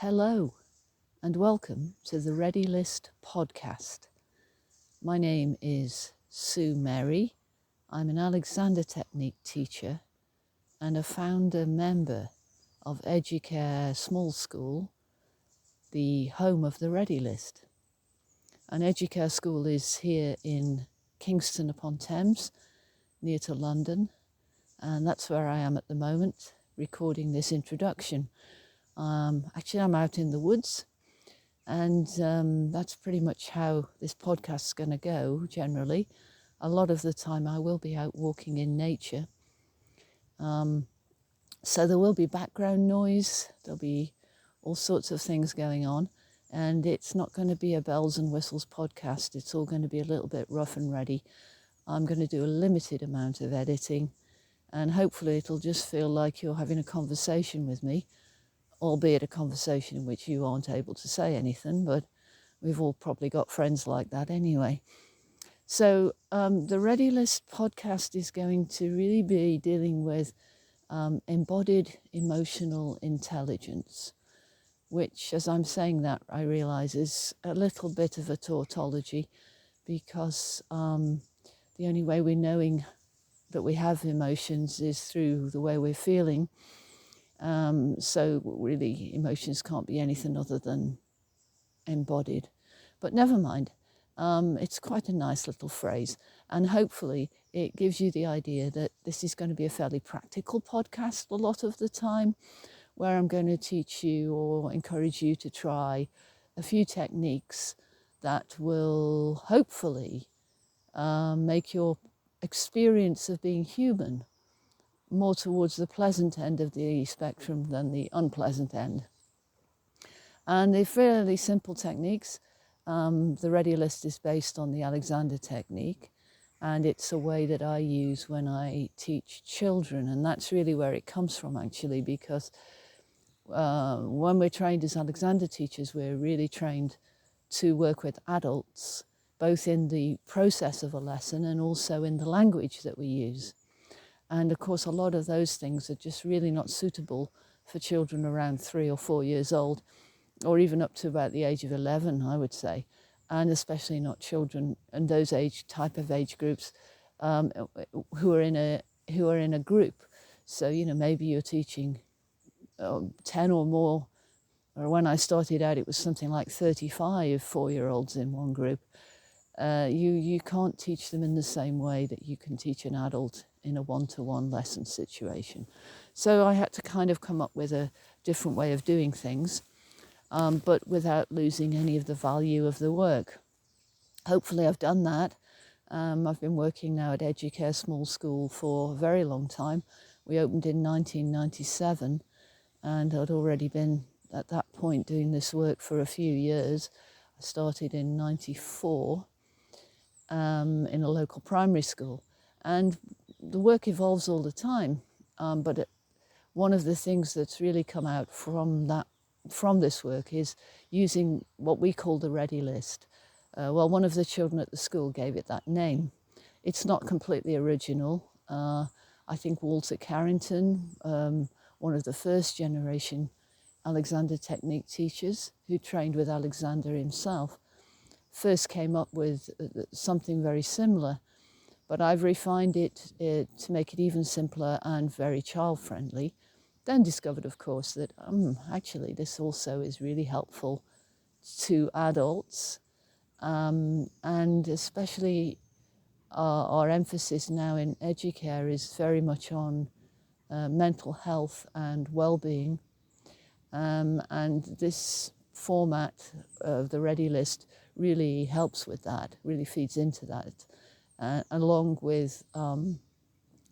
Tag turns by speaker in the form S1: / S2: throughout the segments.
S1: Hello and welcome to the Ready List podcast. My name is Sue Mary. I'm an Alexander Technique teacher and a founder member of Educare Small School, the home of the Ready List. And Educare School is here in Kingston upon Thames, near to London, and that's where I am at the moment, recording this introduction. Actually, I'm out in the woods, and that's pretty much how this podcast is going to go, generally. A lot of the time I will be out walking in nature. So there will be background noise, there'll be all sorts of things going on, and it's not going to be a bells and whistles podcast. It's all going to be a little bit rough and ready. I'm going to do a limited amount of editing, and hopefully it'll just feel like you're having a conversation with me, albeit a conversation in which you aren't able to say anything, but we've all probably got friends like that anyway. So the Ready List podcast is going to really be dealing with embodied emotional intelligence, which, as I'm saying that, I realise is a little bit of a tautology, because the only way we're knowing that we have emotions is through the way we're feeling. So really, emotions can't be anything other than embodied. But never mind. It's quite a nice little phrase. And hopefully it gives you the idea that this is going to be a fairly practical podcast a lot of the time, where I'm going to teach you or encourage you to try a few techniques that will hopefully make your experience of being human more towards the pleasant end of the spectrum than the unpleasant end. And they're fairly simple techniques. The Ready List is based on the Alexander technique, and it's a way that I use when I teach children, and that's really where it comes from, actually, because when we're trained as Alexander teachers, we're really trained to work with adults, both in the process of a lesson and also in the language that we use. And of course, a lot of those things are just really not suitable for children around 3 or 4 years old, or even up to about the age of 11, I would say, and especially not children and those type of age groups who are in a group. So maybe you're teaching 10 or more, or when I started out, it was something like 35 4-year-olds in one group. You can't teach them in the same way that you can teach an adult in a one-to-one lesson situation. So I had to kind of come up with a different way of doing things, but without losing any of the value of the work. Hopefully I've done that. I've been working now at Educare Small School for a very long time. We opened in 1997, and I'd already been at that point doing this work for a few years. I started in 94 in a local primary school, and the work evolves all the time, but one of the things that's really come out from this work is using what we call the Ready List. One of the children at the school gave it that name. It's not completely original. I think Walter Carrington, one of the first generation Alexander Technique teachers who trained with Alexander himself, first came up with something very similar. But I've refined it to make it even simpler and very child-friendly. Then discovered, of course, that actually this also is really helpful to adults, and especially our emphasis now in Educare is very much on mental health and well-being, and this format of the Ready List really helps with that, really feeds into that. Along with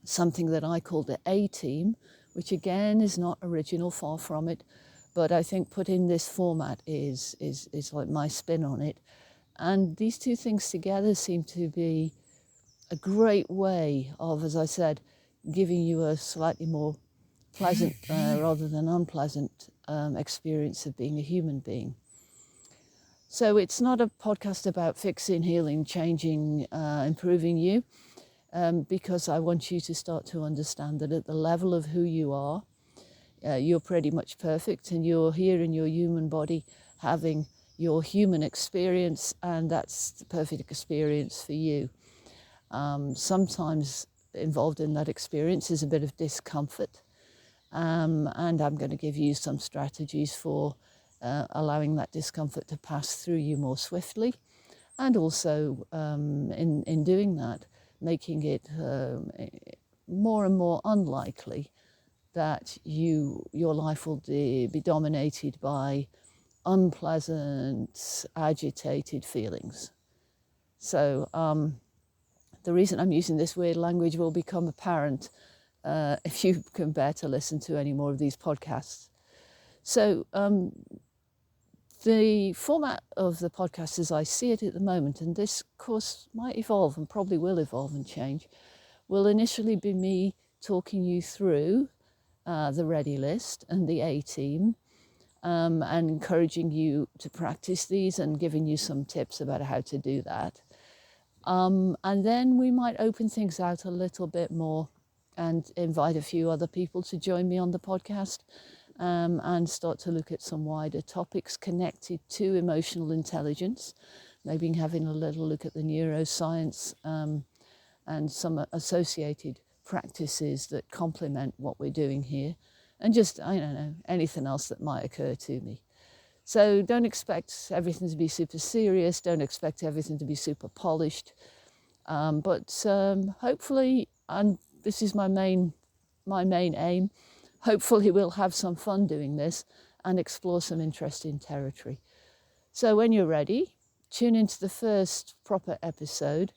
S1: something that I call the A-team, which again is not original, far from it, but I think put in this format is like my spin on it. And these two things together seem to be a great way of, as I said, giving you a slightly more pleasant rather than unpleasant experience of being a human being. So it's not a podcast about fixing, healing, changing, improving you, because I want you to start to understand that at the level of who you are, you're pretty much perfect, and you're here in your human body having your human experience, and that's the perfect experience for you. Sometimes involved in that experience is a bit of discomfort, and I'm going to give you some strategies for allowing that discomfort to pass through you more swiftly, and also in doing that, making it more and more unlikely that your life will be dominated by unpleasant, agitated feelings. So the reason I'm using this weird language will become apparent if you can bear to listen to any more of these podcasts. So the format of the podcast as I see it at the moment, and this course might evolve and probably will evolve and change, will initially be me talking you through the ready list and the A-team, and encouraging you to practice these and giving you some tips about how to do that. And then we might open things out a little bit more and invite a few other people to join me on the podcast, and start to look at some wider topics connected to emotional intelligence, maybe having a little look at the neuroscience and some associated practices that complement what we're doing here, and just, I don't know, anything else that might occur to me. So don't expect everything to be super serious, don't expect everything to be super polished, but hopefully, and this is my main aim, hopefully we'll have some fun doing this and explore some interesting territory. So when you're ready, tune into the first proper episode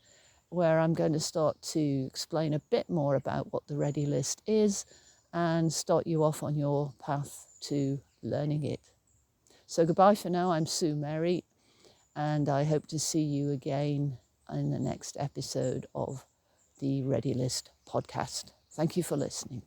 S1: where I'm going to start to explain a bit more about what the ready list is and start you off on your path to learning it. So goodbye for now. I'm Sue Mary, and I hope to see you again in the next episode of the Ready List podcast. Thank you for listening.